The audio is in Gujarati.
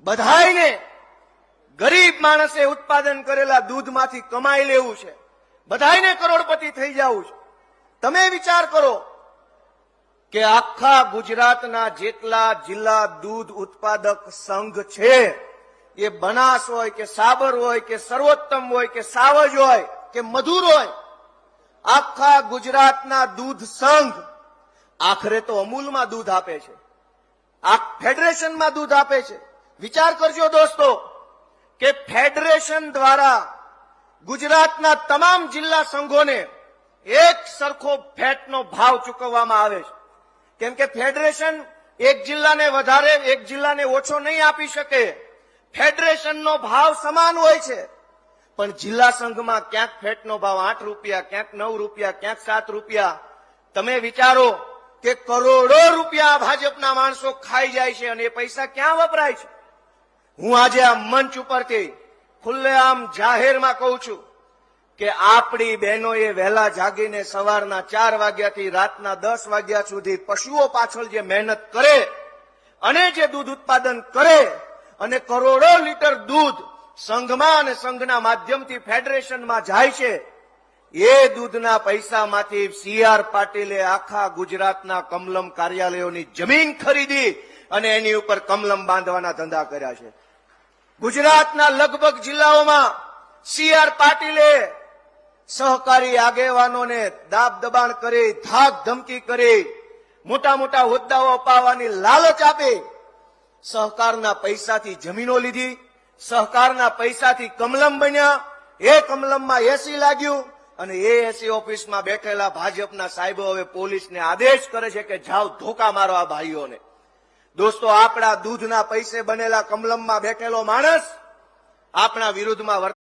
બધાયને ગરીબ માણસે ઉત્પાદન કરેલા દૂધમાંથી કમાઈ લેવું છે, બધાયને કરોડપતિ થઈ જવું છે. તમે વિચાર કરો કે આખા ગુજરાતના જેટલા જિલ્લા દૂધ ઉત્પાદક સંઘ છે, એ બનાસ હોય કે સાબર હોય કે સર્વોત્તમ હોય કે સાવજ હોય કે મધુર હોય, આખા ગુજરાતના દૂધ સંઘ આખરે તો અમૂલમાં દૂધ આપે છે, આ ફેડરેશનમાં દૂધ આપે છે. વિચાર કરજો દોસ્તો કે ફેડરેશન દ્વારા ગુજરાતના તમામ જિલ્લા સંઘોને એક સરખો ફેટનો ભાવ ચૂકવવામાં આવે છે. કેમ કે ફેડરેશન એક જિલ્લાને વધારે એક જિલ્લાને ઓછો નહીં આપી શકે. ફેડરેશનનો ભાવ સમાન હોય છે, પણ જિલ્લા સંઘમાં ક્યાંક ફેટનો ભાવ 8 રૂપિયા, ક્યાંક 9 રૂપિયા, ક્યાંક 7 રૂપિયા. તમે વિચારો કે કરોડો રૂપિયા ભાજપના માણસો ખાઈ જાય છે અને એ પૈસા ક્યાં વપરાય છે? હું આજે આ મંચ ઉપરથી ખુલ્લેઆમ જાહેરમાં કહું છું કે આપણી બહેનોએ વહેલા જાગીને સવારના 4 વાગ્યાથી રાતના 10 વાગ્યા સુધી પશુઓ પાછળ જે મહેનત કરે અને જે દૂધ ઉત્પાદન કરે અને કરોડો લીટર દૂધ સંઘમાં અને સંઘના માધ્યમથી ફેડરેશનમાં જાય છે, એ દૂધના પૈસામાંથી સી.આર. પાટીલે આખા ગુજરાતના કમલમ કાર્યાલયોની જમીન ખરીદી અને એની ઉપર કમલમ બાંધવાના ધંધા કર્યા છે. ગુજરાતના લગભગ જિલ્લાઓમાં સી.આર. પાટીલે સહકારી આગેવાનોને દાબ દબાણ કરી, ધાક ધમકી કરી, મોટા મોટા હોદ્દાઓ અપાવવાની લાલચ આપી, સહકારના પૈસાથી જમીનો લીધી, સહકારના પૈસાથી કમલમ બન્યા. એ કમલમમાં એસી લાગ્યું અને એ એસી ઓફિસમાં બેઠેલા ભાજપના સાહેબો હવે પોલીસને આદેશ કરે છે કે જાઓ ધોકા મારો આ ભાઈઓને. દોસ્તો, આપણા દૂધના પૈસે બનેલા કમલમમાં બેઠેલો માણસ આપણા વિરુદ્ધમાં